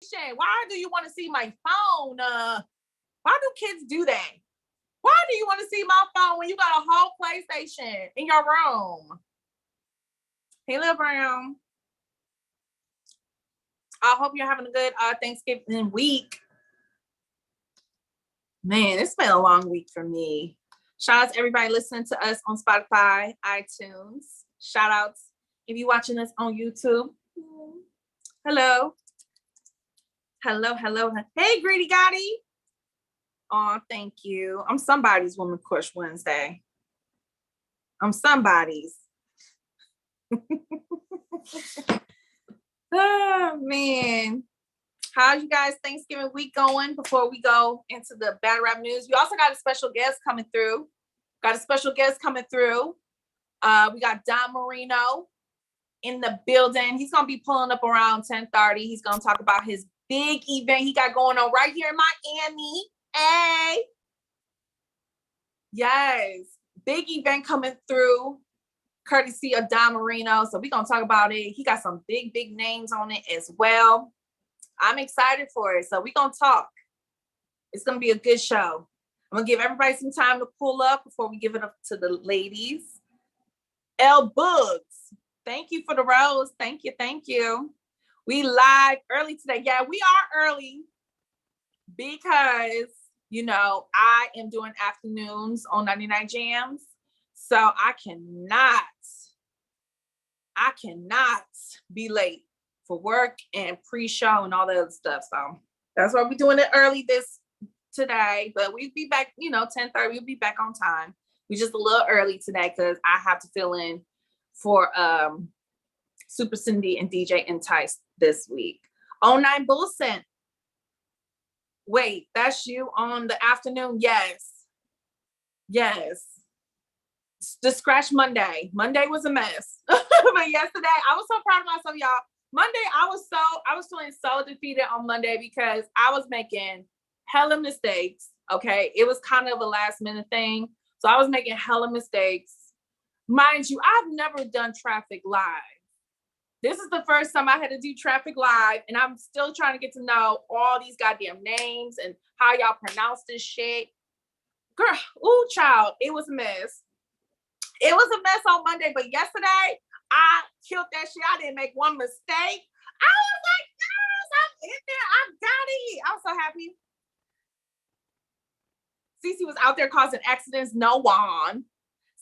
PlayStation. Why do you want to see my phone? Why do kids do that? Why do you want to see my phone when you got a whole PlayStation in your room? Hey, Lil Brown. I hope you're having a good Thanksgiving week. Man, it's been a long week for me. Shout out to everybody listening to us on Spotify, iTunes. Shout outs if you're watching us on YouTube. Hello. Hello, hello. Hey, Greedy Gotti. Oh, thank you. I'm somebody's Woman Crush Wednesday. I'm somebody's. Oh, man. How's you guys' Thanksgiving week going before we go into the battle rap news? We also got a special guest coming through. We got Don Marino in the building. He's going to be pulling up around 10:30. He's going to talk about his big event he got going on right here in Miami. Hey. Yes. Big event coming through, courtesy of Don Marino. So we're going to talk about it. He got some big, big names on it as well. I'm excited for it. So we're going to talk. It's going to be a good show. I'm going to give everybody some time to pull up before we give it up to the ladies. L Bugs, thank you for the rose. Thank you. We live early today. Yeah, we are early because, you know, I am doing afternoons on 99 Jams. So I cannot be late for work and pre-show and all that other stuff. So that's why we're doing it early today. But we'll be back, 10:30. We'll be back on time. We're just a little early today because I have to fill in for Super Cindy and DJ Entice this week. 09 Bullcent. Wait, that's you on the afternoon? Yes. The Scratch Monday. Monday was a mess. But yesterday, I was so proud of myself, y'all. Monday, I was feeling so defeated on Monday because I was making hella mistakes. Okay. It was kind of a last minute thing. So I was making hella mistakes. Mind you, I've never done Traffic Live. This is the first time I had to do Traffic Live, and I'm still trying to get to know all these goddamn names and how y'all pronounce this shit. Girl, ooh, child, it was a mess. It was a mess on Monday, but yesterday, I killed that shit. I didn't make one mistake. I was like, yes, I'm in there. I got it. I was so happy. CeCe was out there causing accidents. No one.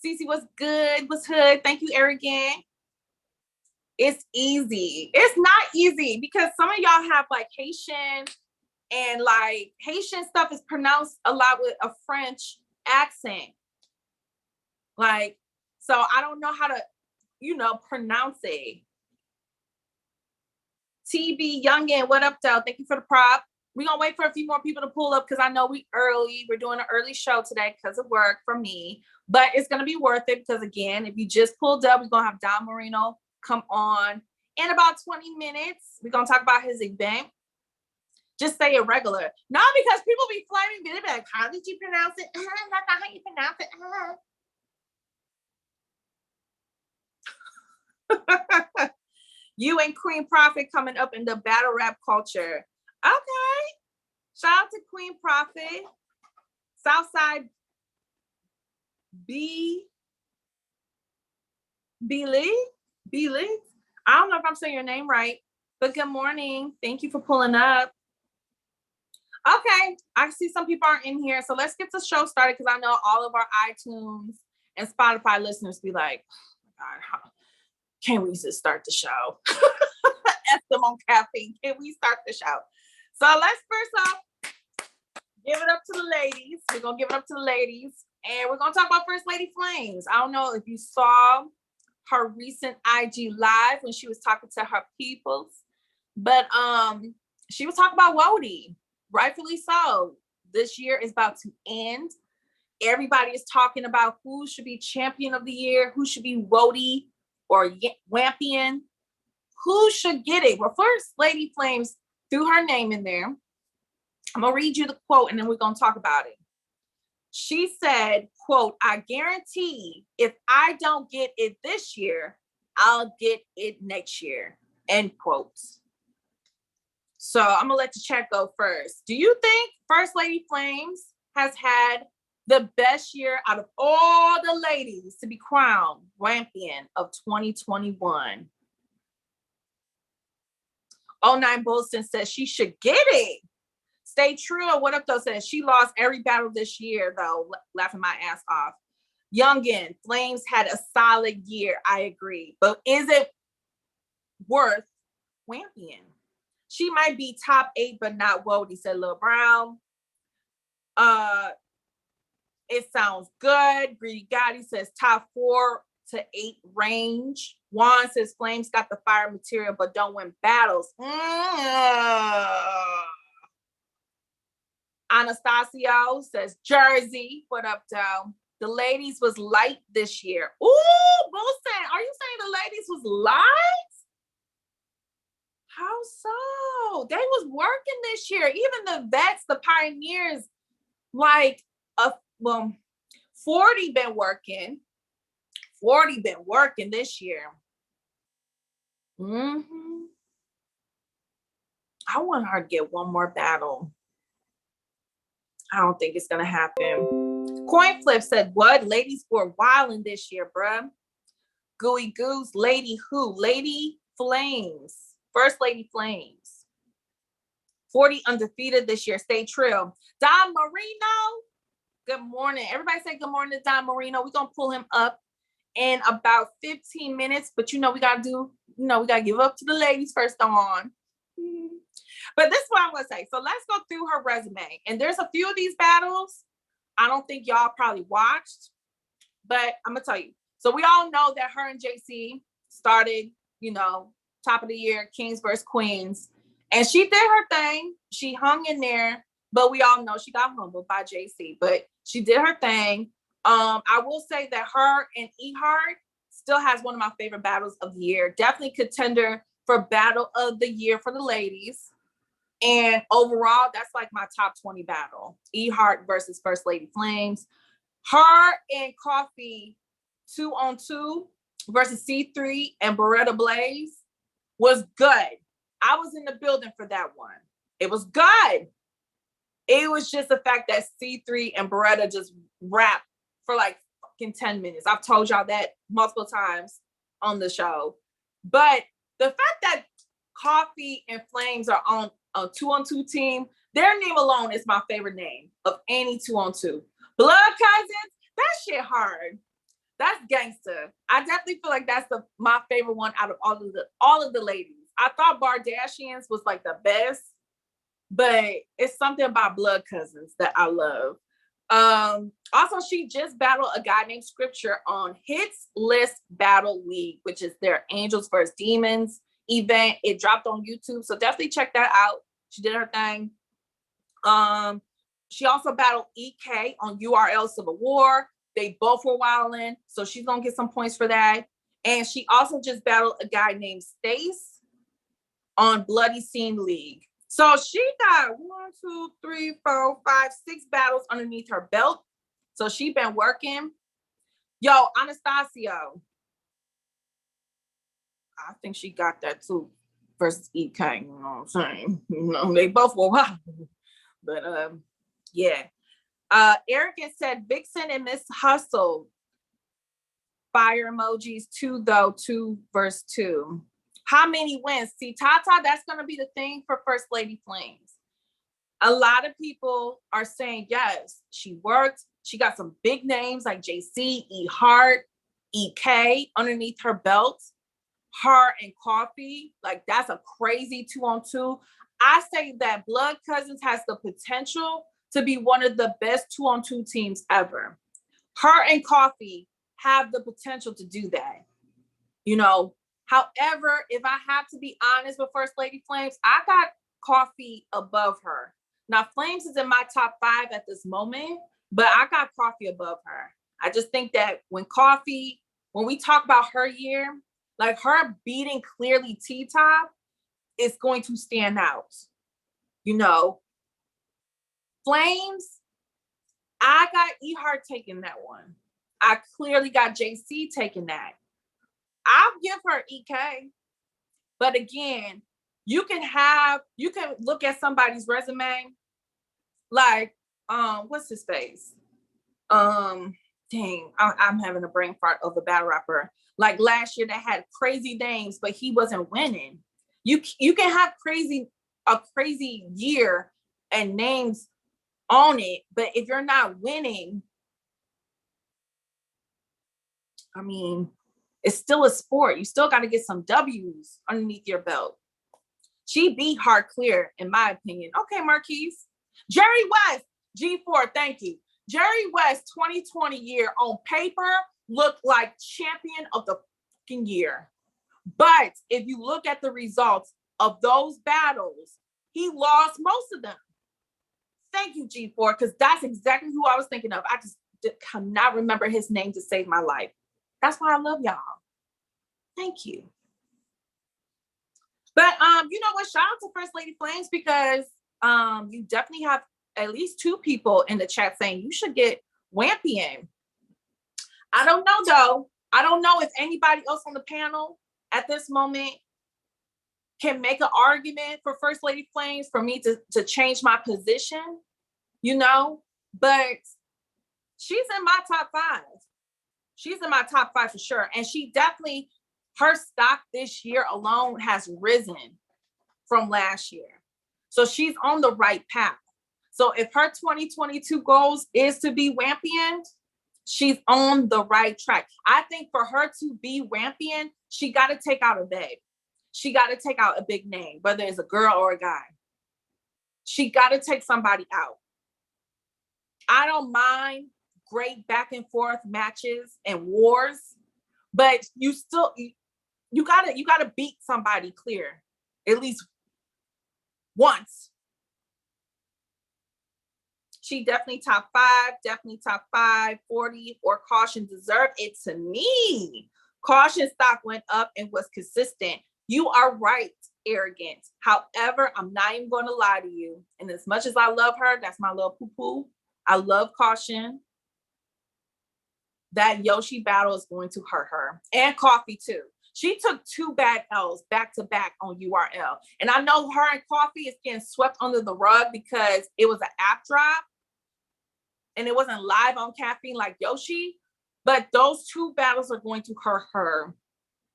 CeCe was good, was hood. Thank you, Arrogant. It's easy. It's not easy because some of y'all have like Haitian, and like Haitian stuff is pronounced a lot with a French accent. Like, so I don't know how to, pronounce it. TB Youngin, what up, though? Thank you for the prop. We're going to wait for a few more people to pull up because I know we early. We're doing an early show today because of work for me. But it's going to be worth it because, again, if you just pulled up, we're going to have Don Marino come on in about 20 minutes. We're going to talk about his event. Just say it regular. Not because people be flaming me. They be like, how did you pronounce it? That's not how you pronounce it. You and Queen Prophet coming up in the battle rap culture. Okay. Shout out to Queen Prophet. Southside B Lee. I don't know if I'm saying your name right, but good morning. Thank you for pulling up. Okay. I see some people aren't in here. So let's get the show started because I know all of our iTunes and Spotify listeners be like, oh my God, can we just start the show? Them on caffeine. Can we start the show? So let's first off give it up to the ladies. We're gonna give it up to the ladies, and we're gonna talk about First Lady Flamez. I don't know if you saw her recent IG live when she was talking to her peoples, but she was talking about WOTY. Rightfully so. This year is about to end. Everybody is talking about who should be champion of the year, who should be WOTY or Wampion. Who should get it? Well, First Lady Flamez threw her name in there. I'm going to read you the quote and then we're going to talk about it. She said, quote, I guarantee if I don't get it this year, I'll get it next year, end quote. So I'm gonna let the chat go first. Do you think First Lady Flames has had the best year out of all the ladies to be crowned champion of 2021? 09 Bolston says she should get it. Stay true. What up though says she lost every battle this year though, laughing my ass off. Youngin, Flames had a solid year. I agree, but is it worth champion? She might be top 8, but not WOTY, said Lil Brown. It sounds good. Greedy Gotti says top 4 to 8 range. Juan says Flames got the fire material, but don't win battles. Anastasio says Jersey. What up, Doe? The ladies was light this year. Ooh, Wilson, are you saying the ladies was light? How so? They was working this year. Even the vets, the pioneers, like 40 been working. 40 been working this year. I want her to get one more battle. I don't think it's gonna happen. Coin Flip said, what? Ladies were wilding this year, bruh. Gooey Goose, Lady who? Lady Flames. First Lady Flames. 40 undefeated this year. Stay true. Don Marino. Good morning. Everybody say good morning to Don Marino. We're gonna pull him up in about 15 minutes, but we gotta give up to the ladies first on. But this is what I'm gonna say. So let's go through her resume. And there's a few of these battles I don't think y'all probably watched, but I'm gonna tell you. So we all know that her and CeCe started, top of the year, Kings versus Queens. And she did her thing. She hung in there, but we all know she got humbled by CeCe, but she did her thing. I will say that her and A.Ward still has one of my favorite battles of the year. Definitely contender for battle of the year for the ladies. And overall, that's like my top 20 battle. A.Ward versus First Lady Flames. Her and Coffee 2-on-2 versus C3 and Beretta Blaze was good. I was in the building for that one. It was good. It was just the fact that C3 and Beretta just rapped for like fucking 10 minutes. I've told y'all that multiple times on the show. But the fact that Coffee and Flames are on a 2-on-2 team, their name alone is my favorite name of any 2-on-2. Blood Cousins, that shit hard. That's gangster. I definitely feel like that's my favorite one out of all of the ladies. I thought Bardashians was like the best, but it's something about Blood Cousins that I love. Also, she just battled a guy named Scripture on Hits List Battle League, which is their Angels vs. Demons event. It dropped on YouTube, so definitely check that out. She did her thing. She also battled EK on URL Civil War. They both were wilding, so she's gonna get some points for that. And she also just battled a guy named Stace on Bloody Scene League. So she got 1, 2, 3, 4, 5, 6 battles underneath her belt. So she been working. Yo, Anastasio. I think she got that too versus EK. You know what I'm saying? They both were wild. But yeah. Erica said Vixen and Miss Hustle. Fire emojis 2 though, 2 versus 2. How many wins? See, Tata, that's going to be the thing for First Lady Flames. A lot of people are saying, yes, she worked. She got some big names like CeCe, A.Ward, EK underneath her belt. Her and Coffee, like that's a crazy 2-on-2. I say that Blood Cousins has the potential to be one of the best 2-on-2 teams ever. Her and Coffee have the potential to do that. However, if I have to be honest with First Lady Flames, I got Coffee above her. Now, Flames is in my top 5 at this moment, but I got Coffee above her. I just think that when we talk about her year, like her beating clearly T-Top is going to stand out. Flames, I got A.Ward taking that one. I clearly got CeCe taking that. I'll give her EK. But again, You can look at somebody's resume, like, what's his face? Dang, I'm having a brain fart of a battle rapper. Like last year that had crazy names, but he wasn't winning. You can have a crazy year and names on it, but if you're not winning, I mean, it's still a sport. You still got to get some W's underneath your belt. She beat Hard Clear, in my opinion. Okay, Marquise. Jerry West, G4, thank you. Jerry West 2020 year on paper looked like champion of the fucking year. But if you look at the results of those battles, he lost most of them. Thank you, G4, because that's exactly who I was thinking of. I just cannot remember his name to save my life. That's why I love y'all. Thank you. But you know what? Shout out to First Lady Flames, because you definitely have at least 2 people in the chat saying you should get Wampy in. I don't know though. I don't know if anybody else on the panel at this moment can make an argument for First Lady Flames for me to change my position, you know, but she's in my top 5. She's in my top 5 for sure. And she definitely, her stock this year alone has risen from last year. So she's on the right path. So if her 2022 goals is to be Wampian, she's on the right track. I think for her to be Wampian, she got to take out a babe. She got to take out a big name, whether it's a girl or a guy. She got to take somebody out. I don't mind great back and forth matches and wars, but you gotta beat somebody clear at least once. She definitely top 5, 40, or Caution deserve it to me. Caution stock went up and was consistent. You are right, Arrogant. However, I'm not even going to lie to you. And as much as I love her, that's my little poo-poo. I love Caution. That Yoshi battle is going to hurt her. And Coffee too. She took 2 bad L's back to back on URL. And I know her and Coffee is getting swept under the rug because it was an app drop and it wasn't live on Caffeine like Yoshi. But those 2 battles are going to hurt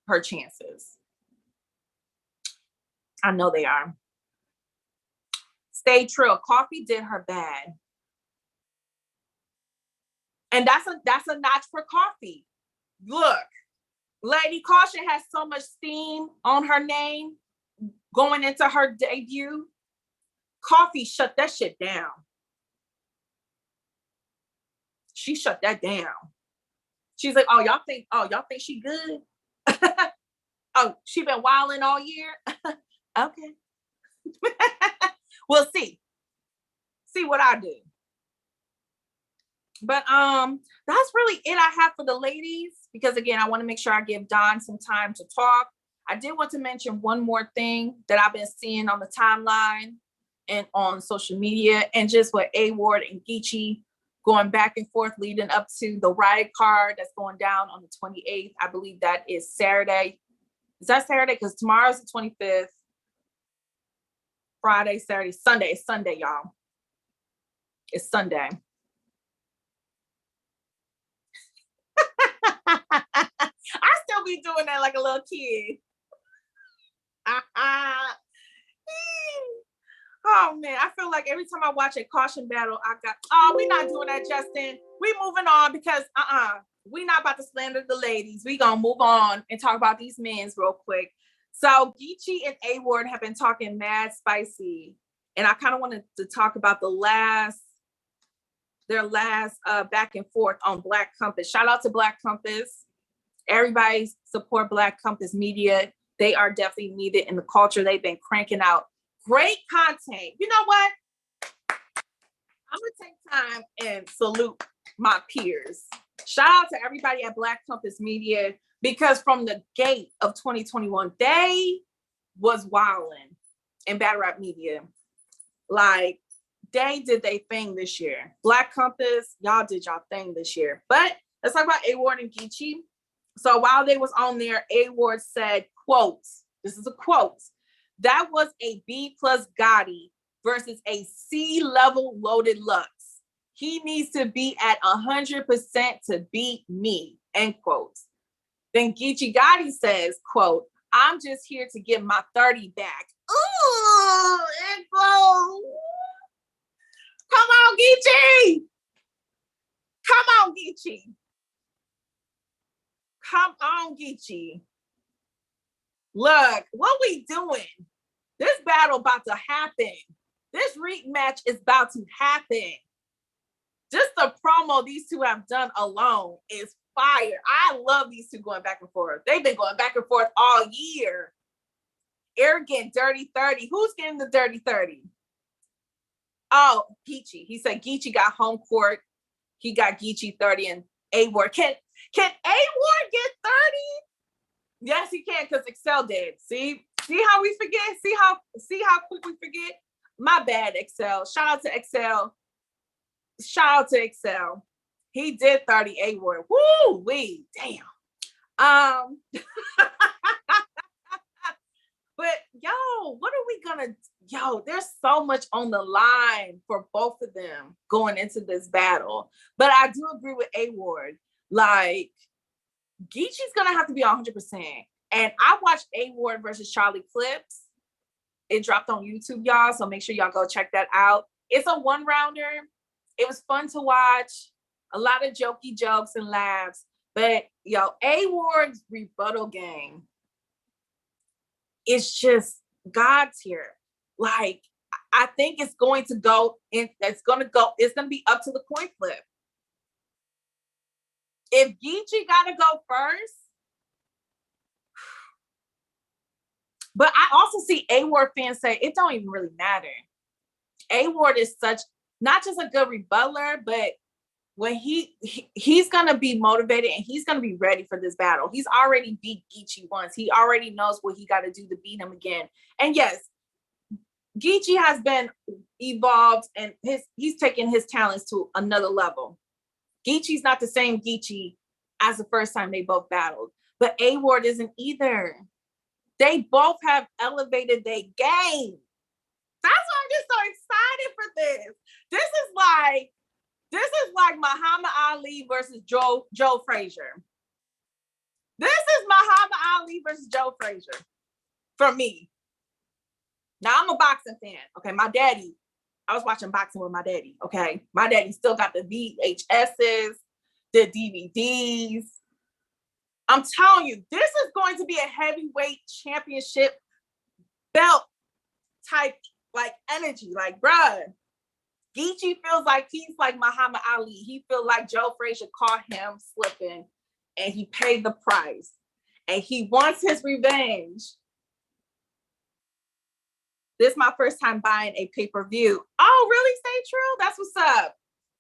her chances. I know they are. Stay true. Coffee did her bad. And that's a notch for Coffee. Look, Lady Caution has so much steam on her name going into her debut. Coffee shut that shit down. She shut that down. She's like, y'all think she good? Oh, she been wilding all year? Okay. We'll see. See what I do. But that's really it I have for the ladies, because again, I want to make sure I give Don some time to talk. I did want to mention one more thing that I've been seeing on the timeline and on social media, and just with A.Ward and Geechi going back and forth leading up to the riot card that's going down on the 28th. I believe that is Saturday. Is that Saturday? Because tomorrow's the 25th. Friday, Saturday, Sunday. It's Sunday, y'all. It's Sunday. I still be doing that like a little kid. Oh man, I feel like every time I watch a Caution battle, we're not doing that, Justin. We moving on because we not about to slander the ladies. We gonna move on and talk about these men's real quick. So Geechi and A.Ward have been talking mad spicy, and I kind of wanted to talk about their last back and forth on Black Compass. Shout out to Black Compass. Everybody support Black Compass Media. They are definitely needed in the culture. They've been cranking out great content. You know what? I'm going to take time and salute my peers. Shout out to everybody at Black Compass Media, because from the gate of 2021, they was wilding in battle rap media. Like, they did their thing this year. Black Compass, y'all did y'all thing this year. But let's talk about A.Ward and Geechi. So while they was on there, A.Ward said, quotes, this is a quote, That was a B plus Gotti versus a C level loaded Lux. He needs to be at 100% to beat me, end quote. Then Geechi Gotti says, quote, I'm just here to get my 30 back. Ooh, end quote. Come on, Geechi. Come on, Geechi. Come on, Geechi. Look, what we doing? This battle about to happen. This rematch is about to happen. Just the promo these two have done alone is fire. I love these two going back and forth. They've been going back and forth all year. Arrogant, dirty 30. Who's getting the dirty 30? Oh, Geechi. He said Geechi got home court. He got Geechi 30 and A.Ward. Can A.Ward get 30? Yes, he can, because Excel did. See how we forget? See how quick we forget? My bad, Excel. Shout out to Excel. He did 30 A.Ward. Woo wee, damn. But what are we gonna? There's so much on the line for both of them going into this battle. But I do agree with A.Ward. Like, Geechi's gonna have to be 100%. And I watched A.Ward versus Charlie clips. It dropped on YouTube, y'all. So make sure y'all go check that out. It's a 1-rounder. It was fun to watch. A lot of jokey jokes and laughs. But A.Ward's rebuttal game is just God's here. Like, I think it's going to go in. It's going to be up to the coin flip. If Geechi got to go first, but I also see A.Ward fans say it don't even really matter. A.Ward is not just a good rebuttler, but when he's gonna be motivated and he's gonna be ready for this battle. He's already beat Geechi once. He already knows what he got to do to beat him again. And yes, Geechi has been evolved and he's taken his talents to another level. Geechi's not the same Geechi as the first time they both battled, but A.Ward isn't either. They both have elevated their game. That's why I'm just so excited for this. This is like Muhammad Ali versus Joe Frazier. This is Muhammad Ali versus Joe Frazier for me. Now, I'm a boxing fan. Okay, I was watching boxing with my daddy. Okay, my daddy still got the VHSs, the DVDs. I'm telling you, this is going to be a heavyweight championship belt type like energy. Like, bruh, Geechi feels like he's like Muhammad Ali. He feels like Joe Frazier caught him slipping and he paid the price. And he wants his revenge. This is my first time buying a pay-per-view. Oh, really? Stay true? That's what's up.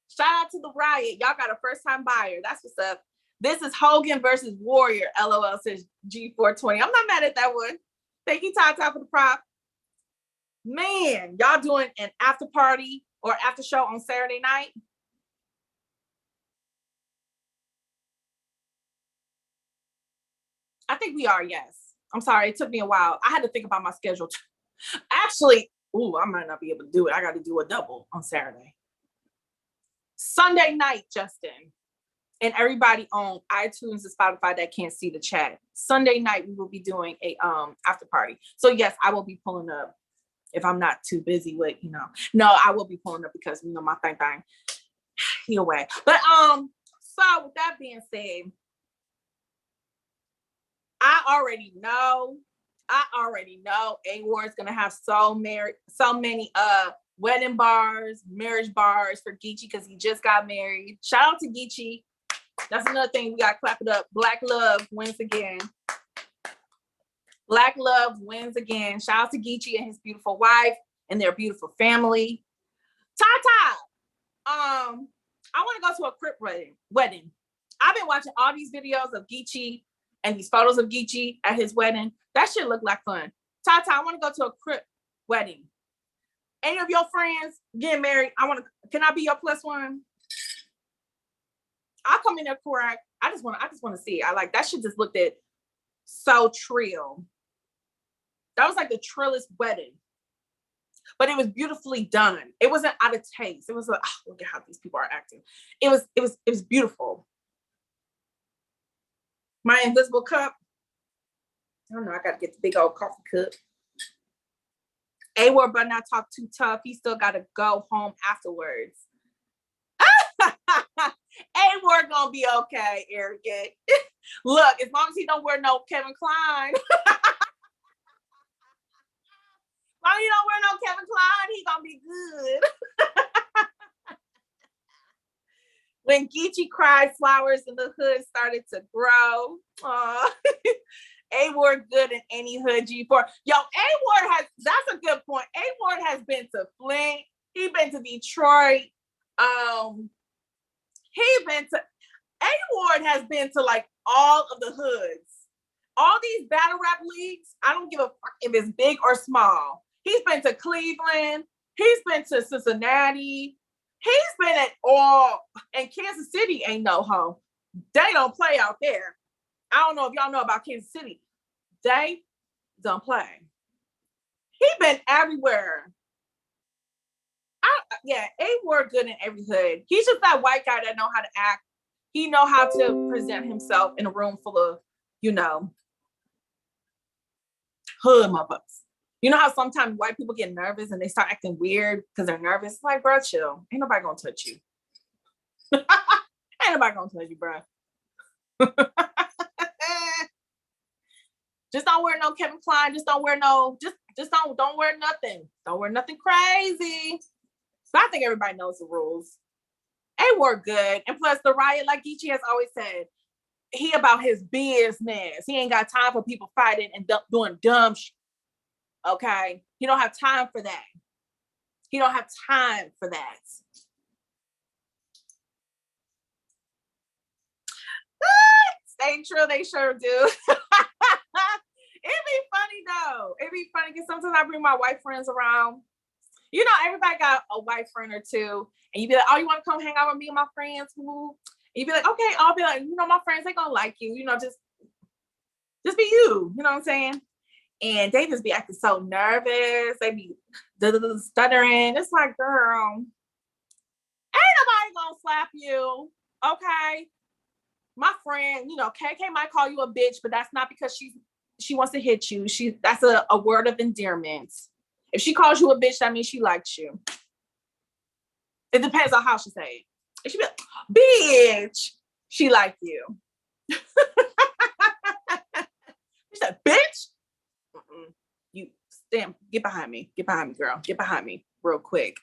Shout out to the Riot. Y'all got a first-time buyer. That's what's up. This is Hogan versus Warrior. LOL says G420. I'm not mad at that one. Thank you, Tata, for the prop. Man, y'all doing an after party or after show on Saturday night? I think we are, yes. I'm sorry, it took me a while. I had to think about my schedule. Actually, I might not be able to do it. I got to do a double on Saturday. Sunday night, Justin. And everybody on iTunes and Spotify that can't see the chat. Sunday night, we will be doing a after party. So yes, I will be pulling up if I'm not too busy with, No, I will be pulling up because my thing, he away. But so with that being said, I already know A.Ward's gonna have so many wedding bars, marriage bars for Geechi because he just got married. Shout out to Geechi. That's another thing we got to clap it up. Black love wins again. Black love wins again. Shout out to Geechi and his beautiful wife and their beautiful family. Tata, I want to go to a crip wedding. I've been watching all these videos of Geechi and these photos of Geechi at his wedding. That shit look like fun. Tata, I want to go to a crip wedding. Any of your friends getting married? Can I be your plus one? I'll come in there correct. I just want to see it. I like that shit just looked at so trill. That was like the trillest wedding. But it was beautifully done. It wasn't out of taste. It was like, oh, look at how these people are acting. It was beautiful. My invisible cup. I don't know. I got to get the big old coffee cup. A.Ward better not talk too tough. He still got to go home afterwards. A.Ward gonna be okay, arrogant. Look, as long as he don't wear no Kevin Klein. As long as he don't wear no Kevin Klein, he gonna be good. When Geechi cried, flowers in the hood started to grow. A.Ward good in any hood G4. Yo, A.Ward has, that's a good point. A.Ward has been to Flint. He been to Detroit. He been to, A.Ward has been to like all of the hoods. All these battle rap leagues, I don't give a fuck if it's big or small. He's been to Cleveland. He's been to Cincinnati. He's been at all, and Kansas City ain't no home. They don't play out there. I don't know if y'all know about Kansas City. They don't play. He been everywhere. Yeah, A.Ward good in every hood. He's just that white guy that know how to act. He know how to present himself in a room full of, you know, hood motherfuckers. You know how sometimes white people get nervous and they start acting weird because they're nervous? Like, bro, chill. Ain't nobody gonna touch you. Ain't nobody gonna touch you, bro. Just don't wear no Kevin Klein. Just don't wear no, just don't wear nothing. Don't wear nothing crazy. So I think everybody knows the rules. A.Ward good. And plus the riot, like Geechi has always said, he about his business. He ain't got time for people fighting and doing dumb shit. Okay? He don't have time for that. He don't have time for that. Stay true, they sure do. It'd be funny though. It'd be funny because sometimes I bring my white friends around. You know, everybody got a white friend or two, and you be like, oh, you want to come hang out with me and my friends? And you be like, okay, I'll be like, you know, my friends, they gonna like you, you know, just be you, you know what I'm saying? And they just be acting so nervous. They be stuttering. It's like, girl, ain't nobody gonna slap you, okay? My friend, you know, KK might call you a bitch, but that's not because she wants to hit you. That's a word of endearment. If she calls you a bitch, that means she likes you. It depends on how she say it. If she be like, bitch, she like you. She said, bitch. You stand, get behind me, girl, get behind me real quick.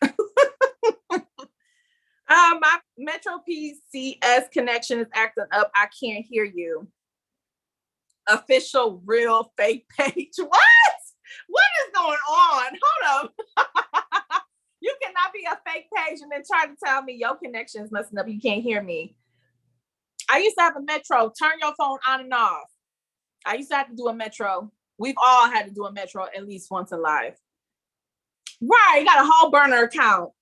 My Metro PCS connection is acting up. I can't hear you. Official real fake page. What is going on? Hold up. You cannot be a fake page and then try to tell me your connection is messing up. You can't hear me. I used to have a Metro. Turn your phone on and off. I used to have to do a Metro. We've all had to do a Metro at least once in life. Right, you got a whole burner account.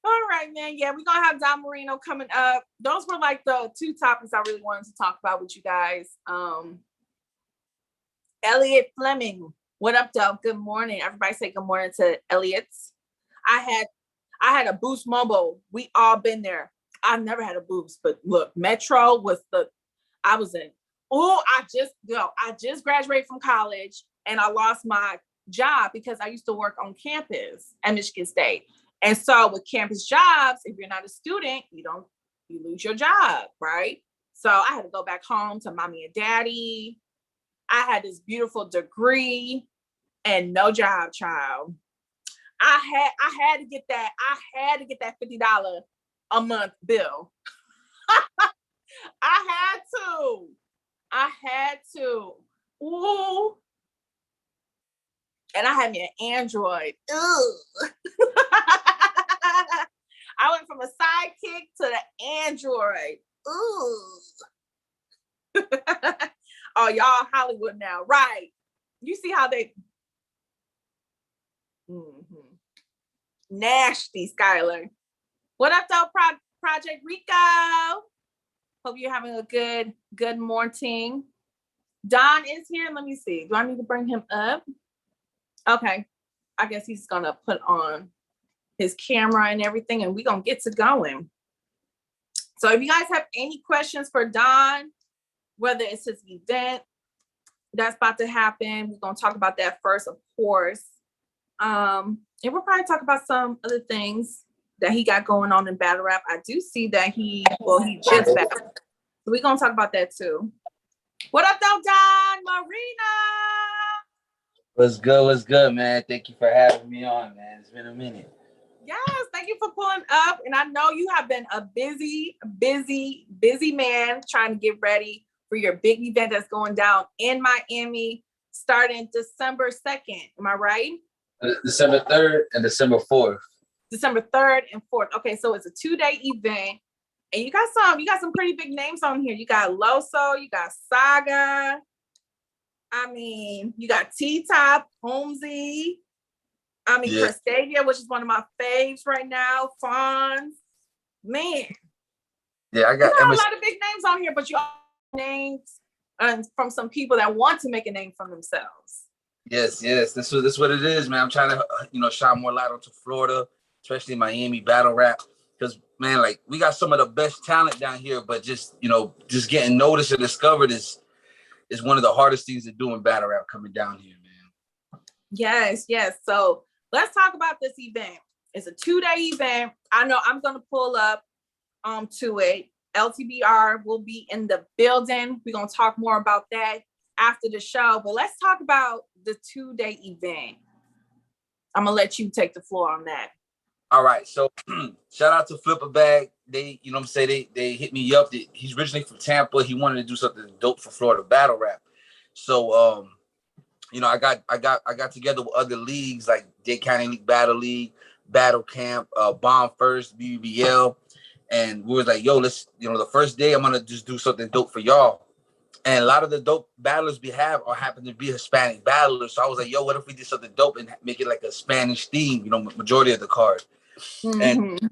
All right, man. Yeah, we're going to have Don Marino coming up. Those were like the two topics I really wanted to talk about with you guys. Elliot Fleming. What up, though? Good morning. Everybody say good morning to Elliot. I had a Boost Mobile. We all been there. I've never had a Boost, but look, Metro was I was in. Oh, I just graduated from college and I lost my job because I used to work on campus at Michigan State. And so with campus jobs, if you're not a student, you lose your job, right? So I had to go back home to mommy and daddy. I had this beautiful degree and no job, child. I had to get that. I had to get that $50 a month bill. I had to. Ooh. And I had me an Android. Ugh. I went from a Sidekick to the Android. Ooh. Oh, y'all Hollywood now, right? You see how they nasty, Skylar. What up, though, Project Rico? Hope you're having a good morning. Don is here. Let me see. Do I need to bring him up? Okay. I guess he's gonna put on his camera and everything, and we're gonna get to going. So if you guys have any questions for Don, whether it's his event that's about to happen, we're gonna talk about that first, of course. And we'll probably talk about some other things that he got going on in battle rap. I do see that he just battled. So we're gonna talk about that too. What up, though, Don? Marino? What's good? What's good, man? Thank you for having me on, man. It's been a minute. Yes, thank you for pulling up. And I know you have been a busy man trying to get ready for your big event that's going down in Miami starting December 2nd. Am I right? December 3rd and December 4th. December 3rd and 4th. Okay, so it's a 2-day event. And you got some pretty big names on here. You got Loso, you got Saga. I mean, you got T-Top, Holmesy. I mean, Prestavia, which is one of my faves right now. Fonz. Man. Yeah, I got a lot of big names on here, but you all names from some people that want to make a name for themselves. Yes. This is what it is, man. I'm trying to, shine more light onto Florida, especially Miami battle rap. Because, man, like, we got some of the best talent down here, but just getting noticed and discovered is one of the hardest things to do in battle rap coming down here, man. Yes. So let's talk about this event. It's a 2-day event. I know I'm going to pull up to it. LTBR will be in the building. We're going to talk more about that after the show, but let's talk about the 2-day event. I'm going to let you take the floor on that. All right. So shout out to Flip a Bag. They, they hit me up. He's originally from Tampa. He wanted to do something dope for Florida battle rap. So, I got together with other leagues like Dade County League Battle League, Battle Camp, Bomb First, BBL. And we was like, yo, let's, the first day I'm going to just do something dope for y'all. And a lot of the dope battlers we have happen to be Hispanic battlers. So I was like, yo, what if we did something dope and make it like a Spanish theme, majority of the card. Mm-hmm. And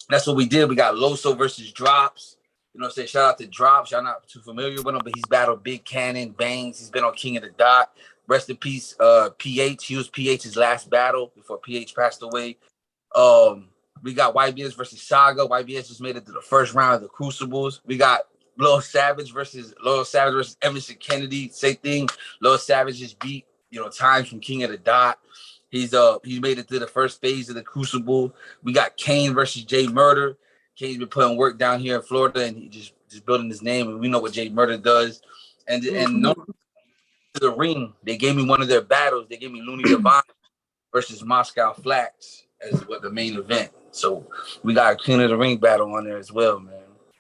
that's what we did. We got Loso versus Drops. Shout out to Drops. Y'all not too familiar with him, but he's battled Big Cannon, Bangs. He's been on King of the Dot. Rest in peace, PH. He was PH's last battle before PH passed away. We got YBS versus Saga. YBS just made it to the first round of the Crucibles. We got Lil Savage versus Emerson Kennedy. Same thing. Lil Savage just beat, Times from King of the Dot. He's made it to the first phase of the Crucible. We got Kane versus Jay Murder. Kane's been putting work down here in Florida, and he just building his name. And we know what Jay Murder does. And no, to the ring, they gave me one of their battles. They gave me Looney Divine versus Moscow Flax as what the main event. So we got a King of the Ring battle on there as well, man.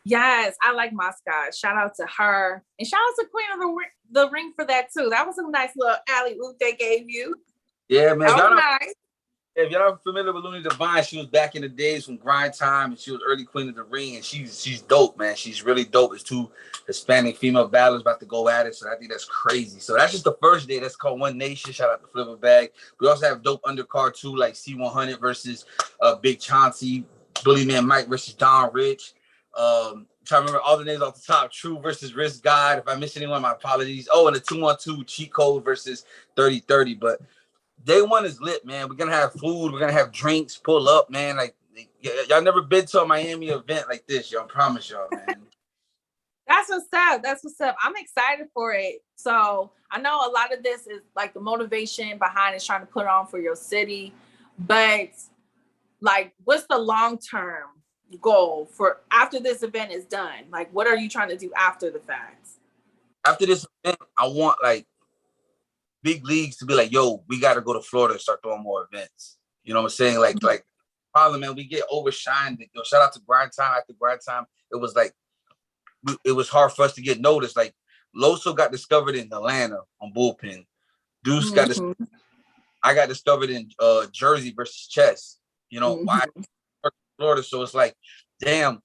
Yes, I like Moscow. Shout out to her. And shout out to Queen of the Ring for that too. That was a nice little alley-oop they gave you. Yeah, man. That was nice. If y'all are familiar with Looney Divine, she was back in the days from Grind Time, and she was early Queen of the Ring, and she's dope, man. She's really dope. It's 2 Hispanic female battlers about to go at it, so I think that's crazy. So that's just the first day. That's called One Nation. Shout out to Flipper Bag. We also have dope undercard too, like C100 versus Big Chauncey, Bully Man Mike versus Don Rich. Trying to remember all the names off the top. True versus Risk God. If I missed anyone, my apologies. Oh, and the 212 Cheat Code versus 3030. But day one is lit, man. We're gonna have food. We're gonna have drinks. Pull up, man. Like y'all never been to a Miami event like this, y'all. I promise y'all, man. That's what's up. I'm excited for it. So I know a lot of this is like the motivation behind is trying to put on for your city, but like, what's the long-term goal for after this event is done? Like, what are you trying to do after the fact? After this event, I want like big leagues to be like, yo, we got to go to Florida and start throwing more events. You know what I'm saying? Like, problem, man, we get overshined. Shout out to Grind Time. After Grind Time, it was like, it was hard for us to get noticed. Like, Loso got discovered in Atlanta on Bullpen. Deuce got discovered. I got discovered in Jersey versus Chess. Why Florida? So it's like, damn,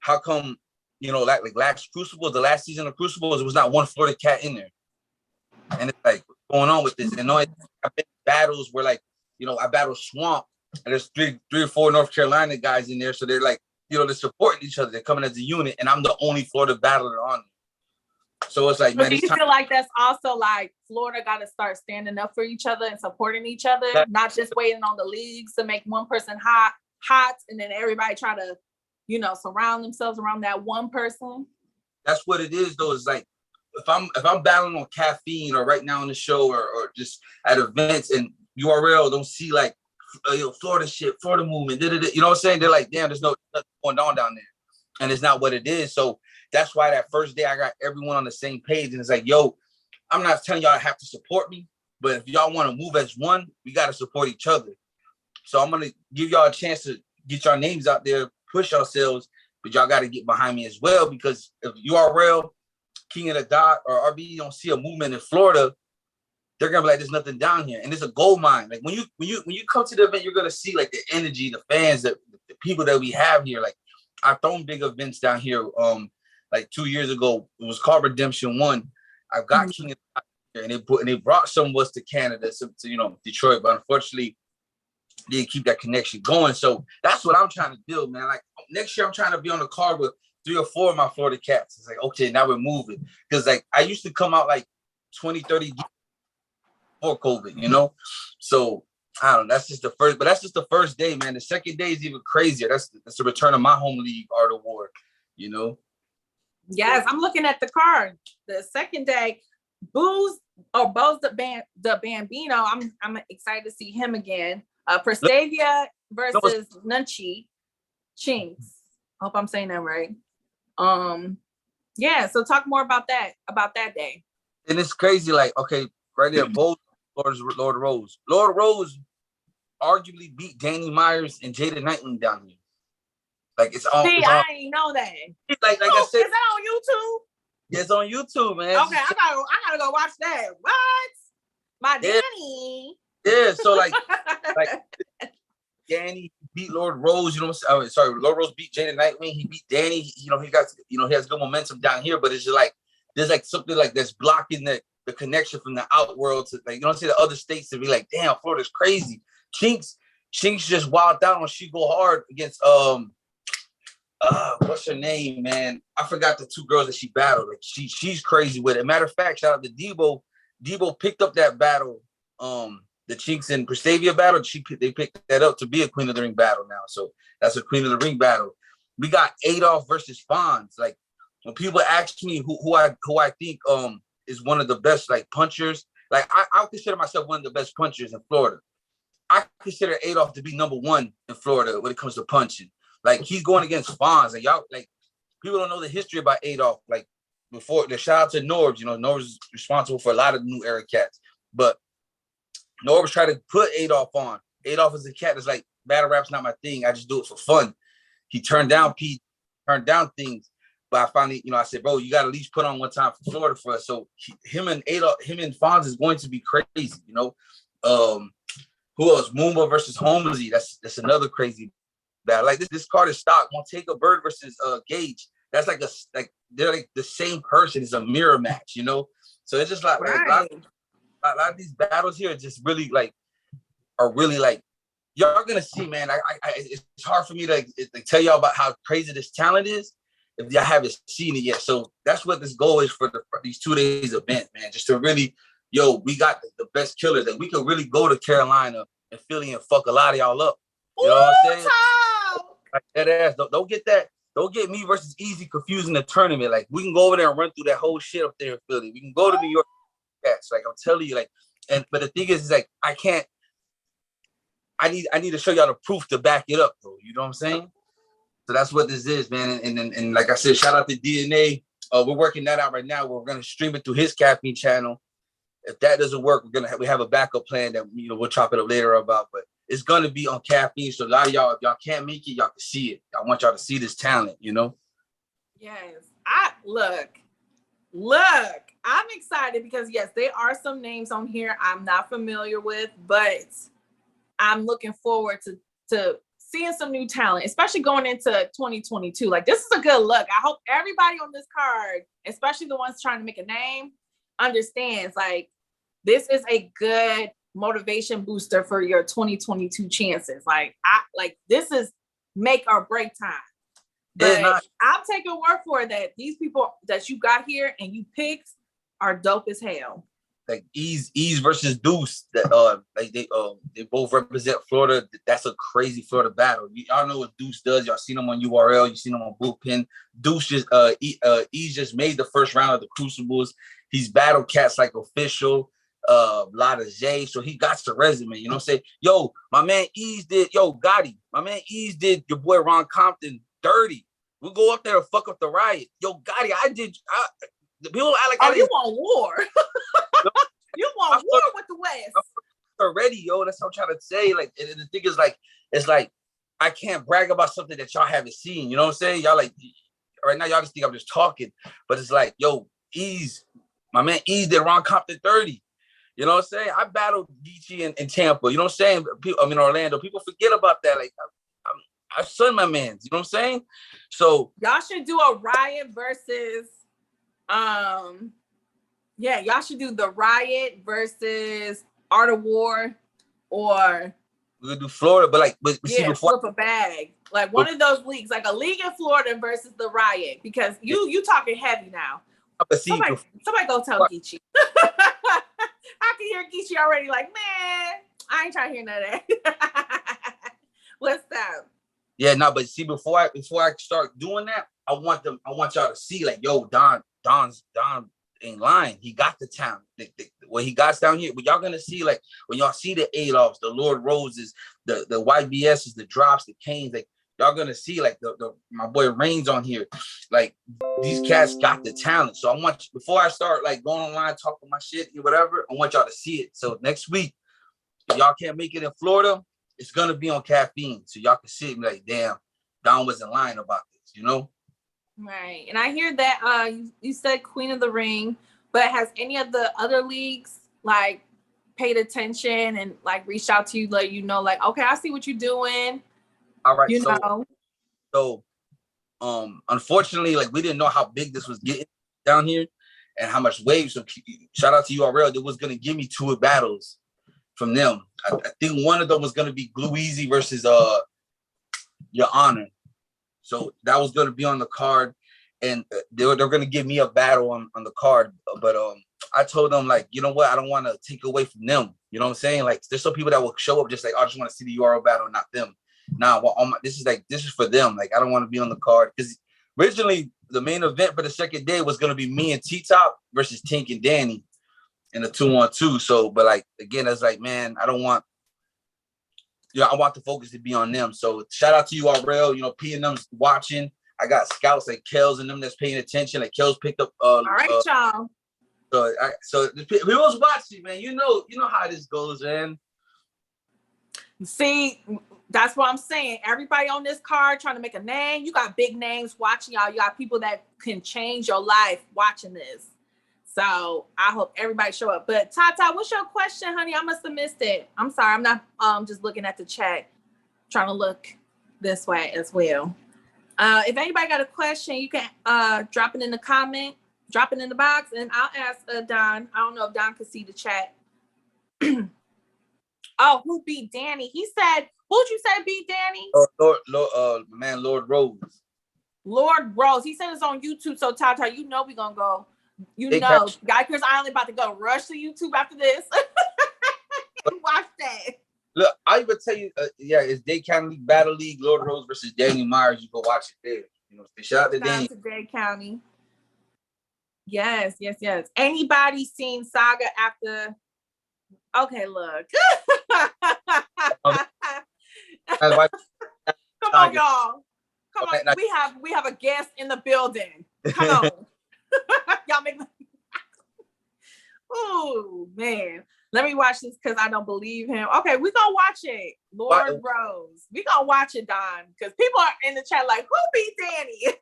how come, like last Crucible, the last season of Crucibles, there was not one Florida cat in there. And it's like, what's going on with this? And I've been in battles where like, I battle Swamp, and there's three or four North Carolina guys in there. So they're like, they're supporting each other. They're coming as a unit, and I'm the only Florida battler on So it's like, But man, do it's you time. feel like that's also like Florida got to start standing up for each other and supporting each other, not just waiting on the leagues to make one person hot, and then everybody try to, surround themselves around that one person? That's what it is, though. It's like if I'm battling on caffeine or right now on the show or just at events and URL don't see like Florida shit, Florida movement, you know what I'm saying? They're like, damn, there's nothing going on down there, and it's not what it is. So that's why that first day I got everyone on the same page, and it's like, yo, I'm not telling y'all have to support me, but if y'all want to move as one, we got to support each other. So I'm gonna give y'all a chance to get your names out there, push yourselves, but y'all got to get behind me as well, because if URL, King of the Dot, or RB don't see a movement in Florida, they're gonna be like, there's nothing down here, and it's a gold mine. Like when you come to the event, you're gonna see like the energy, the fans, the people that we have here. Like I've thrown big events down here. Like 2 years ago, it was called Redemption 1. I've got King of the Dot here, and they brought some of us to Canada, to Detroit, but unfortunately didn't keep that connection going. So that's what I'm trying to build, man. Like next year, I'm trying to be on the card with 3 or 4 of my Florida cats. It's like, okay, now we're moving. Because like I used to come out like 20, 30 before COVID, So I don't know. That's just the first, but that's just the first day, man. The second day is even crazier. That's the return of my home league, A.Ward. Yes, I'm looking at the card. The second day, Bo's the Bambino. I'm excited to see him again. Prestavia versus Nunchi Chinks. Hope I'm saying that right. Yeah. So talk more about that day. And it's crazy, like, okay, right there, both Lord Rose. Lord Rose arguably beat Danny Myers and Jada Knightley down here. Like I ain't know that. Like I said, is that on YouTube? Yeah, it's on YouTube, man. Okay, I gotta go watch that. What? My Danny. Yeah, so like Danny beat Lord Rose, Lord Rose beat Jada Knightley. He beat Danny. He has good momentum down here, but it's just like there's like something like that's blocking the connection from the outworld to like the other states to be like, damn, Florida's crazy. Chinks just wilded out on She Go Hard against what's her name, man? I forgot the 2 girls that she battled. Like she's crazy with it. Matter of fact, shout out to Debo. Debo picked up that battle. The Chinks and Prestavia battle. They picked that up to be a Queen of the Ring battle now. So that's a Queen of the Ring battle. We got Adolf versus Fonz. Like when people ask me who I think is one of the best like punchers, like I consider myself one of the best punchers in Florida. I consider Adolf to be number 1 in Florida when it comes to punching. Like he's going against Fonz, and y'all like people don't know the history about Adolf. Like before, the shout out to Norbs. Norbs is responsible for a lot of new era cats, but Norbs tried to put Adolf on. Adolf is a cat that's like, battle rap's not my thing. I just do it for fun. He turned down turned down things, but I finally, I said, bro, you got to at least put on one time for Florida for us. So him and Fonz is going to be crazy. Who else? Moomba versus Holmesy. That's another crazy battle. Like this card is stock. Montego Bird versus Geechi. That's like they're like the same person. It's a mirror match, So it's just like, right. A lot of these battles here just really are really y'all gonna see, man. It's hard for me to tell y'all about how crazy this talent is if y'all haven't seen it yet. So that's what this goal is for these 2 days event, man. Just to really, we got the best killers that we could really go to Carolina and Philly and fuck a lot of y'all up. You know what I'm saying? Like that ass. Don't get that. Don't get me versus Easy confusing the tournament. Like we can go over there and run through that whole shit up there in Philly. We can go to New York. Like I'm telling you, but the thing is like I can't. I need to show y'all the proof to back it up, though. You know what I'm saying? So that's what this is, man. And like I said, shout out to DNA. We're working that out right now. We're gonna stream it through his caffeine channel. If that doesn't work, we have a backup plan that we'll chop it up later about. But it's gonna be on caffeine. So a lot of y'all, if y'all can't make it, y'all can see it. I want y'all to see this talent. Yes. Look, I'm excited because yes, there are some names on here I'm not familiar with, but I'm looking forward to seeing some new talent, especially going into 2022. Like this is a good look. I hope everybody on this card, especially the ones trying to make a name, understands like this is a good motivation booster for your 2022 chances. Like this is make or break time. But I'll take your word for it that these people that you got here and you picked are dope as hell. Like Ease versus Deuce, that like they both represent Florida. That's a crazy Florida battle. Y'all know what Deuce does. Y'all seen him on URL. You seen him on Bullpen. Deuce just Ease just made the first round of the Crucibles. He's battle cats like Official, Lotta J. So he got the resume. You know what I'm saying? Yo, my man Ease did. Yo, Gotti, my man Ease did your boy Ron Compton dirty. We'll go up there and fuck up the riot. Yo, Gotti, the people act like you want war. You want war with the West. Already, yo. That's what I'm trying to say. Like, and the thing is, like, it's like I can't brag about something that y'all haven't seen. You know what I'm saying? Y'all like right now, y'all just think I'm just talking, but it's like, yo, Ease, my man Ease did Ron Compton 30. You know what I'm saying? I battled Geechi in Tampa. You know what I'm saying? Orlando. People forget about that. Like, I son my mans. You know what I'm saying? So y'all should do a riot versus yeah, y'all should do the riot versus Art of War, or we could do Florida, but see, before flip a bag, like one of those leagues, like a league in Florida versus the riot, because you talking heavy now. Somebody go tell Geechi. I can hear Geechi already. Like, man, I ain't trying to hear none of that. What's up? Yeah, no, but see, before I start doing that, I want y'all to see, like, yo, Don's ain't lying. He got the talent. When he got down here, but y'all gonna see, like, when y'all see the Adolphs, the Lord Roses, the YBSs, the Drops, the Canes, like, y'all gonna see, like, the my boy Reigns on here. Like, these cats got the talent. So I want you, before I start, like, going online, talking my shit, whatever, I want y'all to see it. So next week, if y'all can't make it in Florida, it's gonna be on Caffeine. So y'all can see it and be like, damn, Don wasn't lying about this, you know? Right. And I hear that you said Queen of the Ring, but has any of the other leagues like paid attention and like reached out to you, like, you know, like, okay, I see what you're doing. All right. You know. So unfortunately, like, we didn't know how big this was getting down here and how much waves. So shout out to URL. They was gonna give me 2 battles from them. I think one of them was gonna be Glue Easy versus Your Honor. So that was going to be on the card, and they're going to give me a battle on the card. But I told them, like, you know what? I don't want to take away from them. You know what I'm saying? Like, there's some people that will show up just like, oh, I just want to see the URL battle, not them. Nah, this is for them. Like, I don't want to be on the card, because originally the main event for the second day was going to be me and T-Top versus Tink and Danny in a 2-on-2. So, but like, again, it's like, man, I don't want. I want the focus to be on them. So shout out to you, URL. P and them's watching. I got scouts like Kels and them that's paying attention. Like Kels picked up. All right, y'all. So who was watching, man? You know how this goes, man. See, that's what I'm saying. Everybody on this card trying to make a name. You got big names watching y'all. You got people that can change your life watching this. So I hope everybody show up. But Tata, what's your question, honey? I must have missed it. I'm sorry. I'm not just looking at the chat, trying to look this way as well. If anybody got a question, you can drop it in the comment, drop it in the box, and I'll ask Don. I don't know if Don can see the chat. Oh, who beat Danny? He said, who'd you say beat Danny? Lord Rose. Lord Rose. He said it's on YouTube. So Tata, we gonna go. Guykers Island about to go rush to YouTube after this. Watch that. Look, I even tell you, it's Dade County League Battle League, Lord Rose versus Danny Myers. You go watch it there. Shout out to Danny. To Dade County. Yes. Anybody seen Saga after? Okay, look. Come on, y'all. Come on. We have a guest in the building. Come on. Y'all make me. Oh man, let me watch this because I don't believe him. Okay, we gonna watch it. Lord Rose, we gonna watch it, Don, because people are in the chat like, who beat Danny?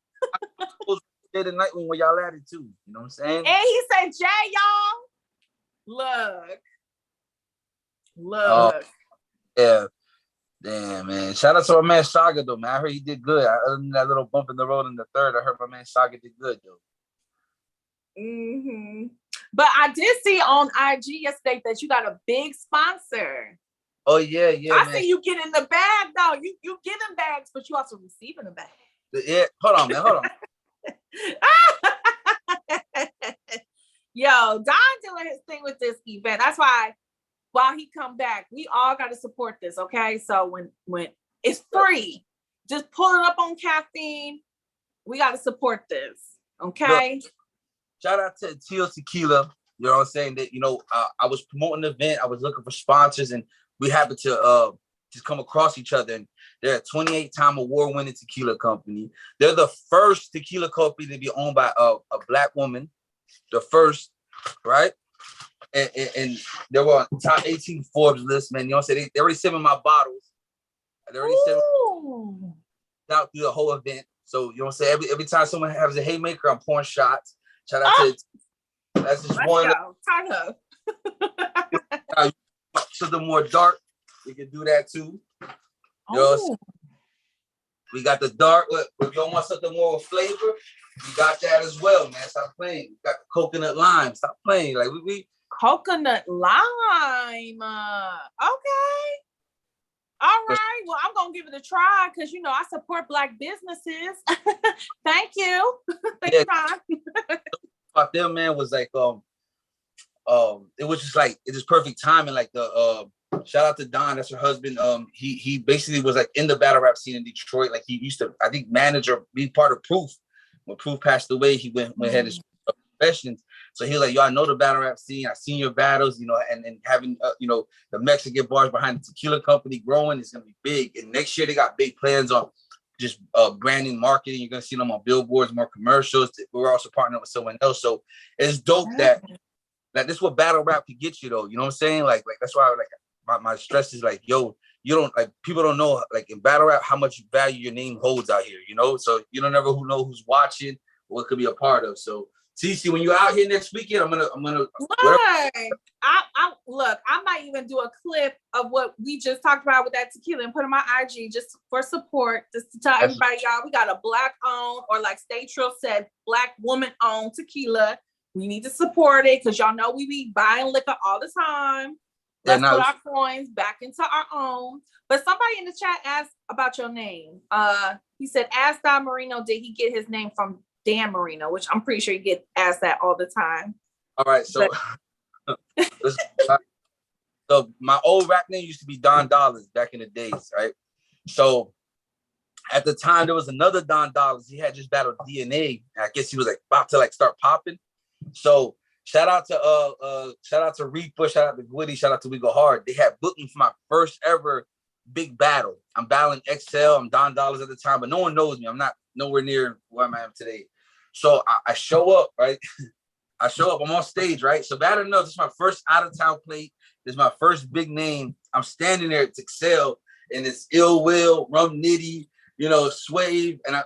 Day the night when y'all at it too. You know what I'm saying? And he said, Jay, y'all. Look. Yeah. Damn, man. Shout out to my man Saga though, man. I heard he did good. Other than that little bump in the road in the third, I heard my man Saga did good though. Mm-hmm. But I did see on IG yesterday that you got a big sponsor. Oh yeah. I see you get in the bag though. You giving bags, but you also receiving a bag. Yeah, hold on, man. Hold on. Yo, Don doing his thing with this event. That's why while he come back, we all got to support this, okay? So when it's free, just pull it up on caffeine. We got to support this, okay? Look, shout out to Teal Tequila. You know what I'm saying? That, you know, I was promoting the event. I was looking for sponsors, and we happened to just come across each other. And they're a 28-time award-winning tequila company. They're the first tequila company to be owned by a Black woman. The first, right? And they were on top 18 Forbes list, man. You know what I'm saying? They already sent me my bottles. They already sent me out through the whole event. So, you know what I'm saying? Every time someone has a haymaker, I'm pouring shots. Shout out to, that's just one. Turn up. Something more dark, we can do that too. You know, we got the dark. If you want something more with flavor, you got that as well, man. Stop playing. We got the coconut lime. Stop playing. Like we coconut lime. Okay. All right. Well, I'm gonna give it a try because you know I support Black businesses. Thank you. Thank you. About them, man, was like it was just like it was perfect timing. Like the shout out to Don, that's her husband. He basically was like in the battle rap scene in Detroit. Like he used to, I think, manage or be part of Proof. When Proof passed away, he went ahead his professions. So he was like, yo, I know the battle rap scene. I seen your battles, you know, and having you know, the Mexican bars behind the tequila company growing is gonna be big. And next year they got big plans on just branding, marketing. You're gonna see them on billboards, more commercials. We're also partnering with someone else. So it's dope that this is what battle rap could get you, though. You know what I'm saying? Like that's why my stress is like, yo, you don't like people don't know like in battle rap how much value your name holds out here, you know? So you don't ever know who's watching or what could be a part of. So CeCe, when you're out here next weekend, I'm gonna look, I might even do a clip of what we just talked about with that tequila and put on my IG just for support, just to tell everybody, y'all, we got a Black owned, or like Stay Trill said, Black woman owned tequila. We need to support it because y'all know we be buying liquor all the time. Let's put our coins back into our own. But somebody in the chat asked about your name. He said, ask Don Marino, did he get his name from Dan Marino? Which I'm pretty sure you get asked that all the time. All right, so so my old rap name used to be Don Dollars back in the days, right? So at the time there was another Don Dollars. He had just battled DNA. I guess he was like about to like start popping. So shout out to Reaper, shout out to Gotti, shout out to We Go Hard. They had booked me for my first ever big battle. I'm battling XL. I'm Don Dollars at the time, but no one knows me. I'm not nowhere near where I am today. So I show up, right? I show up. I'm on stage, right? So bad enough, this is my first out of town plate. This is my first big name. I'm standing there at XL, and it's Ill Will, Rum Nitty, you know, Swave, and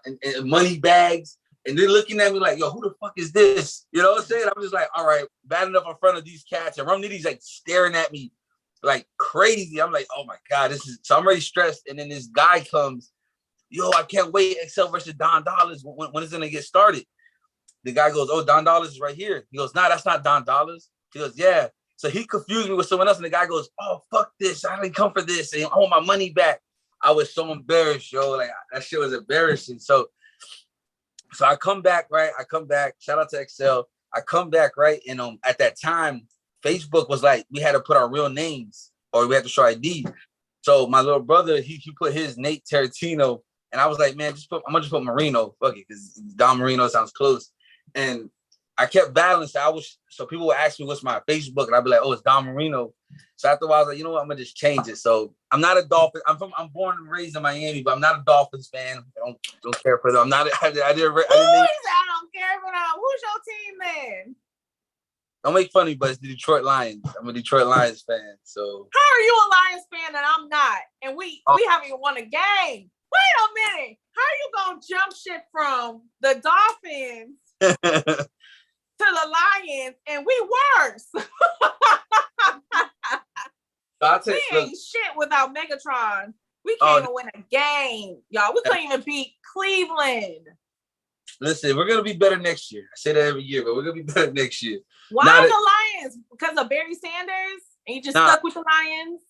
Money Bags. And they're looking at me like, yo, who the fuck is this? You know what I'm saying? I'm just like, all right, bad enough in front of these cats. And Rum Nitty's like staring at me like crazy. I'm like, oh my God, so I'm already stressed. And then this guy comes, yo, I can't wait. XL versus Don Dollars. When is it gonna get started? The guy goes, oh, Don Dollars is right here. He goes, nah, that's not Don Dollars. He goes, yeah. So he confused me with someone else. And the guy goes, oh, fuck this. I didn't come for this. And I want my money back. I was so embarrassed, yo. Like that shit was embarrassing. So I come back, right? Shout out to XL. I come back, right? And at that time, Facebook was like, we had to put our real names or we had to show ID. So my little brother, he put his Nate Tarantino. And I was like, man, I'm gonna just put Marino. Fuck it, because Don Marino sounds close. And I kept battling. So people would ask me what's my Facebook, and I'd be like, oh, it's Don Marino. So after a while, I was like, you know what? I'm gonna just change it. So I'm not a Dolphin. I'm born and raised in Miami, but I'm not a Dolphins fan. I don't care for them. I'm not. I didn't care for them. Who's your team then? Don't make fun of me, but it's the Detroit Lions. I'm a Detroit Lions fan. So how are you a Lions fan and I'm not? And we haven't even won a game. Wait a minute. How are you gonna jump ship from the Dolphins to the Lions and we worse? We ain't shit without Megatron. We can't even win a game, y'all. We couldn't even beat Cleveland. Listen, we're gonna be better next year. I say that every year, but we're gonna be better next year. Why the Lions? Because of Barry Sanders? And you just stuck with the Lions?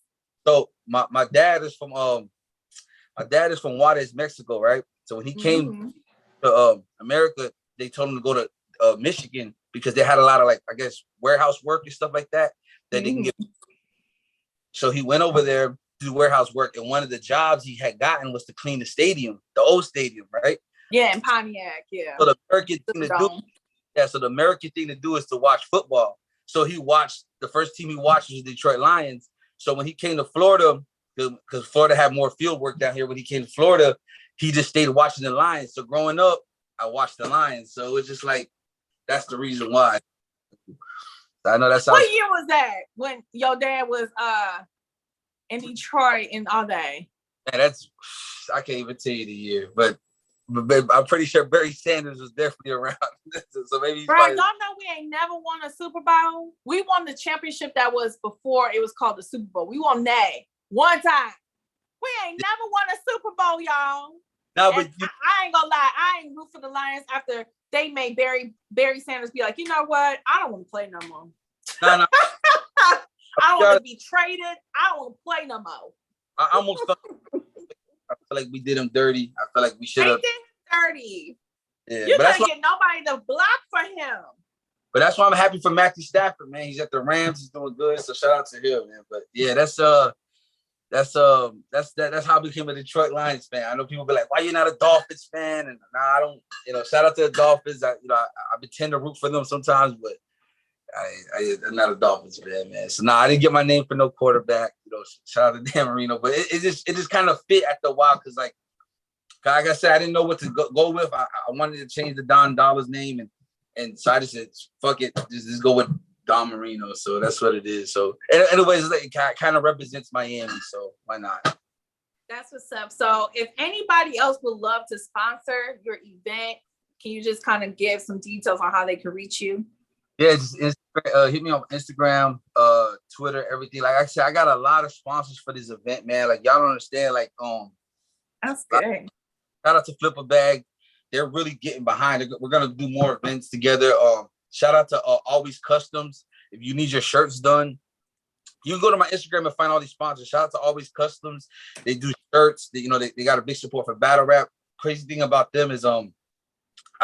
So my dad is from My dad is from Juarez, Mexico, right? So when he came to America, they told him to go to Michigan because they had a lot of, like, I guess, warehouse work and stuff like that they can get. So he went over there to do warehouse work, and one of the jobs he had gotten was to clean the stadium, the old stadium, right? Yeah, in Pontiac, yeah. So the American thing to do, so the American thing to do is to watch football. So he watched, the first team he watched was the Detroit Lions. So when he came to Florida, because Florida had more field work down here, when he came to Florida, he just stayed watching the Lions. So growing up, I watched the Lions. So it's just like, that's the reason why. I know that's what year was that when your dad was in Detroit and all that? Man, that's, I can't even tell you the year, but I'm pretty sure Barry Sanders was definitely around. So maybe he's y'all know we ain't never won a Super Bowl. We won the championship that was before it was called the Super Bowl. We won that one time. We ain't never won a Super Bowl, y'all. No, but I ain't gonna lie. I ain't root for the Lions after they made Barry Sanders be like, you know what? I don't want to play no more. No. I don't want to be traded. I don't want to play no more. I almost felt, I feel like we did him dirty. I feel like we should have. They did him dirty. Yeah, you couldn't get nobody to block for him. But that's why I'm happy for Matthew Stafford, man. He's at the Rams. He's doing good. So shout out to him, man. But yeah, that's how I became a Detroit Lions fan. I know people be like, "Why you not a Dolphins fan?" And nah, I don't. Shout out to the Dolphins. I pretend to root for them sometimes, but I'm not a Dolphins fan, man. So I didn't get my name for no quarterback. Shout out to Dan Marino, but it just kind of fit after a while because like I said, I didn't know what to go with. I wanted to change the Don Dollars name, and so I just said, fuck it, just go with Don Marino. So that's what it is. So anyways, it kind of represents Miami, so why not? That's what's up. So if anybody else would love to sponsor your event, can you just kind of give some details on how they can reach you? Yeah, just hit me on Instagram, Twitter, everything. Like I said, I got a lot of sponsors for this event, man. Like y'all don't understand. Like that's good. Shout out to Flip a Bag. They're really getting behind it. We're gonna do more events together. Shout out to Always Customs. If you need your shirts done, you can go to my Instagram and find all these sponsors. Shout out to Always Customs. They do shirts. They got a big support for battle rap. Crazy thing about them is I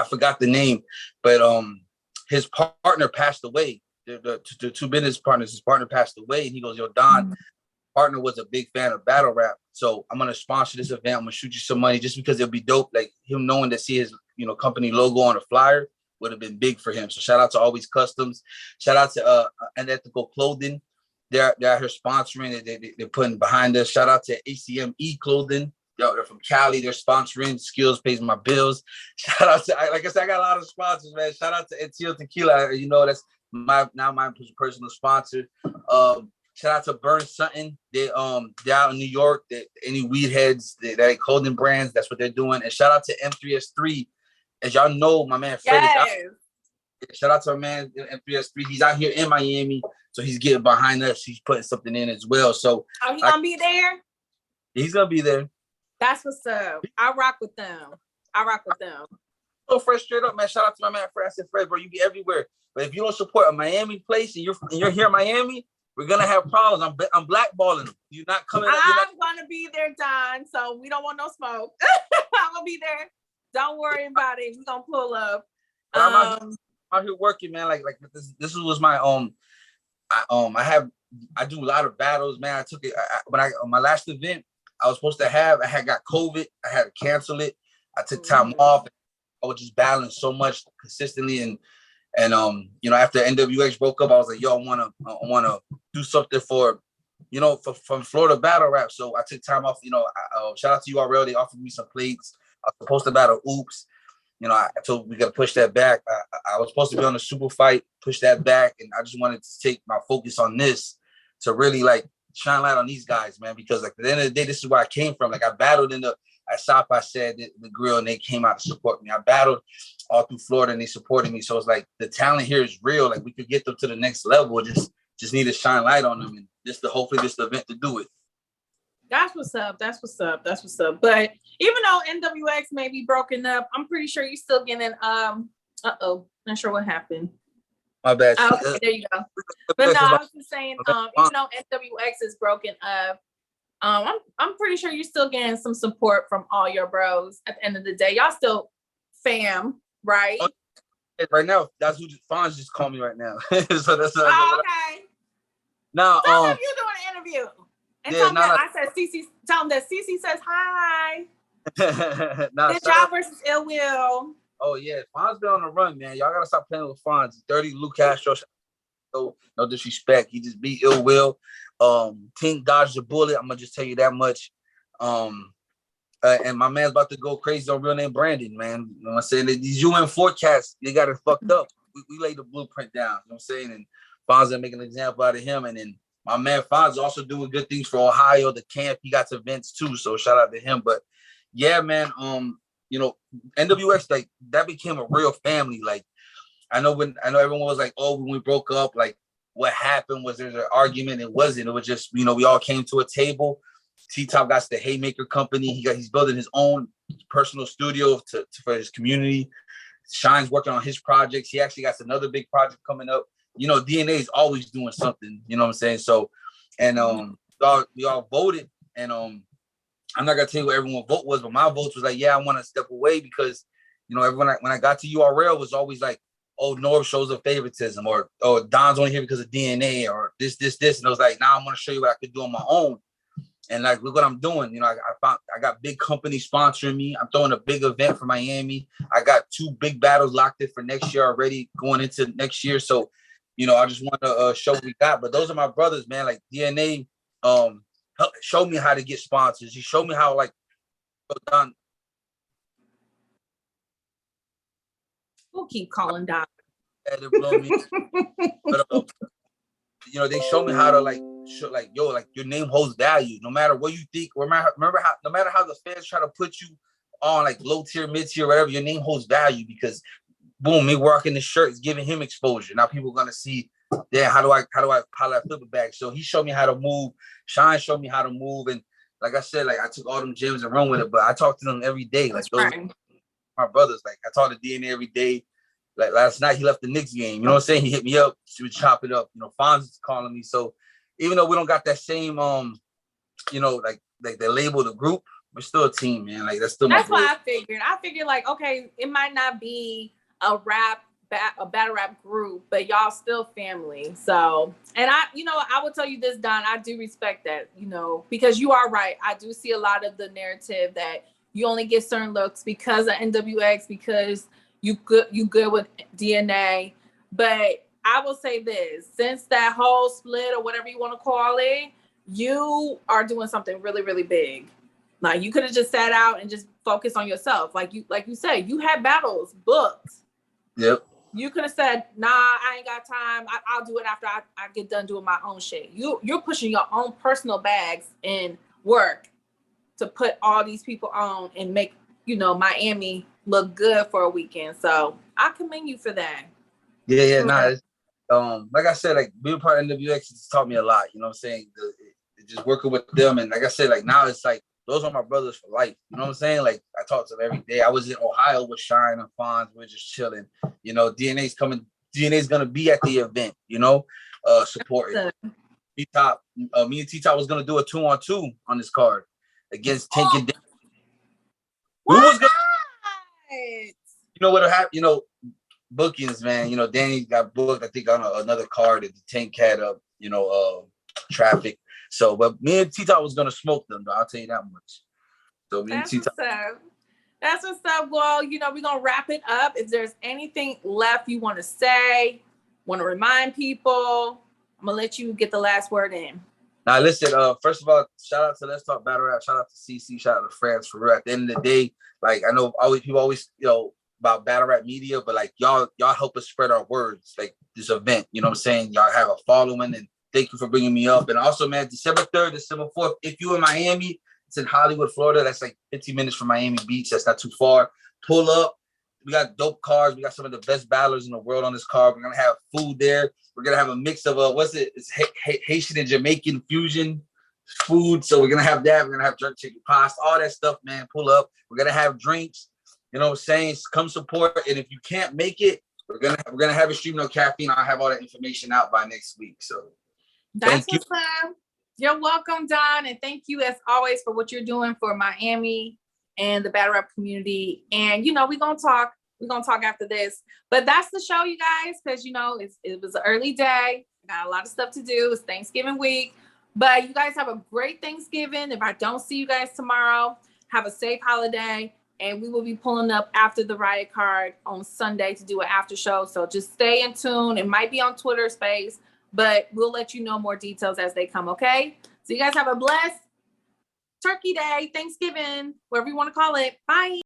forgot the name, but his partner passed away. The two business partners, his partner passed away, and he goes, "Yo, Don, partner was a big fan of battle rap, so I'm gonna sponsor this event. I'm gonna shoot you some money just because it'll be dope. Like him knowing to see his company logo on a flyer would have been big for him. So shout out to Always Customs. Shout out to Unethical Clothing. They're out here sponsoring. They're putting behind us. Shout out to ACME Clothing. Yo, they're from Cali. They're sponsoring. Skills pays my bills. Shout out to, like I said, I got a lot of sponsors, man. Shout out to Etio Tequila. That's my personal sponsor. Shout out to Burn Sutton. They out in New York. Any weed heads, that clothing brands, that's what they're doing. And shout out to M3S3. As y'all know, my man Fred is out. Shout out to our man M3S3. He's out here in Miami, so he's getting behind us. He's putting something in as well. So he gonna be there? He's gonna be there. That's what's up. I rock with them. So Fred, straight up, man. Shout out to my man Fred. I said, Fred, bro, you be everywhere. But if you don't support a Miami place and you're here in Miami, we're gonna have problems. I'm blackballing them. You're not coming. I'm gonna be there, Don. So we don't want no smoke. I'm gonna be there. Don't worry about it. We're gonna pull up. I'm out here working, man. Like this was my I do a lot of battles, man. I took it on my last event. I was supposed to have. I had got COVID. I had to cancel it. I took time off. I was just battling so much consistently, and after NWX broke up, I was like, yo, I wanna do something for from Florida battle rap. So I took time off. Shout out to URL. They offered me some plates. I was supposed to battle Oops. I told we got to push that back. I was supposed to be on a super fight, push that back, and I just wanted to take my focus on this to really like shine light on these guys, man. Because like at the end of the day, this is where I came from. Like I battled at South by said the grill, and they came out to support me. I battled all through Florida, and they supported me. So it's like the talent here is real. Like we could get them to the next level. Just need to shine light on them, and hopefully this event to do it. That's what's up. But even though NWX may be broken up, I'm pretty sure you're still getting not sure what happened. My bad. Okay, there you go. But no, I was just saying, even though NWX is broken up, I'm pretty sure you're still getting some support from all your bros at the end of the day. Y'all still fam, right? Right now, that's who Fonz just called me right now. So that's okay. Now, tell them you doing an interview. And tell them that I said CeCe, tell them that CeCe says hi. Good job versus Ill Will. Oh yeah, Fonz been on the run, man. Y'all gotta stop playing with Fonz. Dirty Lou Castro. No disrespect. He just beat Ill Will. Tink dodged a bullet. I'm gonna just tell you that much. And my man's about to go crazy on real name Brandon, man. You know what I'm saying? These UN forecasts, they got it fucked up. We laid the blueprint down, you know what I'm saying? And Fonz making an example out of him. And then my man Fonz also doing good things for Ohio, the camp. He got events too, so shout out to him. But yeah, man, you know, NWX, like, that became a real family. Like, I know everyone was like, oh, when we broke up, like, what happened? Was there an argument? It wasn't. It was just, you know, we all came to a table. T-Top got the Haymaker Company. He's building his own personal studio for his community. Shine's working on his projects. He actually got another big project coming up. You know, DNA is always doing something. You know what I'm saying? So, and we all voted, and I'm not gonna tell you what everyone's vote was, but my vote was like, yeah, I want to step away because, you know, everyone when I got to URL was always like, oh, Norv shows a favoritism, or oh, Don's only here because of DNA, or this, and I was like, now I want to show you what I could do on my own. And like, look what I'm doing. You know, I got big companies sponsoring me. I'm throwing a big event for Miami. I got 2 big battles locked in for next year already, going into next year. So, you know, I just want to show what we got. But those are my brothers, man. Like, DNA showed me how to get sponsors. He showed me how, like, Don. We'll keep calling Don. But, you know, they show me how to yo, like, your name holds value. No matter what you think, no matter how the fans try to put you on like low tier, mid tier, whatever, your name holds value because boom, me rocking the shirt is giving him exposure. Now people are gonna see, yeah, how do I flip it back? So he showed me how to move. Shine showed me how to move, and like I said, like I took all them gyms and run with it. But I talk to them every day. Like those are my brothers. Like I talk to DNA every day. Like last night, he left the Knicks game. You know what I'm saying? He hit me up. She would chop it up. You know, Fonz is calling me. So even though we don't got that same, you know, like they label the group, we're still a team, man. Like that's why I figured like, okay, it might not be a battle rap group, but y'all still family. So, and I will tell you this, Don, I do respect that, you know, because you are right. I do see a lot of the narrative that you only get certain looks because of NWX, because you good with DNA. But I will say this, since that whole split or whatever you want to call it, you are doing something really, really big. Like you could have just sat out and just focused on yourself. Like you said, you had battles booked. Yep. You could have said, nah, I ain't got time. I'll do it after I get done doing my own shit. You're pushing your own personal bags and work to put all these people on and make, you know, Miami look good for a weekend. So I commend you for that. Yeah, nah. Like I said, like being part of NWX has taught me a lot. You know what I'm saying? Just working with them, and like I said, like now it's like those are my brothers for life. You know what I'm saying? Like I talk to them every day. I was in Ohio with Shine and Fonz. We're just chilling. You know, DNA's coming. DNA's gonna be at the event. You know, supporting. T-Top. Me and T-Top was gonna do a 2-on-2 on this card against Tank and. Who was gonna? You know what'll happen? You know, bookings, man. You know, Danny got booked, I think, on another card that the Tank had you know, traffic. So, but me and T-Top was gonna smoke them, though. I'll tell you that much. So me and T-Top. That's what's up. Well, you know, we're gonna wrap it up. If there's anything left you want to say, want to remind people, I'm gonna let you get the last word in. Now, listen, first of all, shout out to Let's Talk Battle Rap, shout out to CeCe, shout out to France for real. At the end of the day, like I know people always, you know, about battle rap media, but like y'all help us spread our words, like this event, you know what I'm saying? Y'all have a following, and thank you for bringing me up. And also, man, December 3rd, December 4th, if you're in Miami, it's in Hollywood, Florida. That's like 15 minutes from Miami Beach. That's not too far. Pull up. We got dope cars. We got some of the best battlers in the world on this card. We're going to have food there. We're going to have a mix of, it's Haitian and Jamaican fusion food. So we're going to have that. We're going to have jerk chicken pasta, all that stuff, man. Pull up. We're going to have drinks. You know what I'm saying? Come support. And if you can't make it, we're gonna have a stream, no caffeine. I'll have all that information out by next week. So that's what's up. You're welcome, Don. And thank you as always for what you're doing for Miami and the battle rap community. And, you know, we're going to talk. We're going to talk after this. But that's the show, you guys, because, you know, it was an early day. Got a lot of stuff to do. It's Thanksgiving week. But you guys have a great Thanksgiving. If I don't see you guys tomorrow, have a safe holiday. And we will be pulling up after the Riot Card on Sunday to do an after show. So just stay in tune. It might be on Twitter Space, but we'll let you know more details as they come, okay? So you guys have a blessed Turkey Day, Thanksgiving, whatever you want to call it. Bye.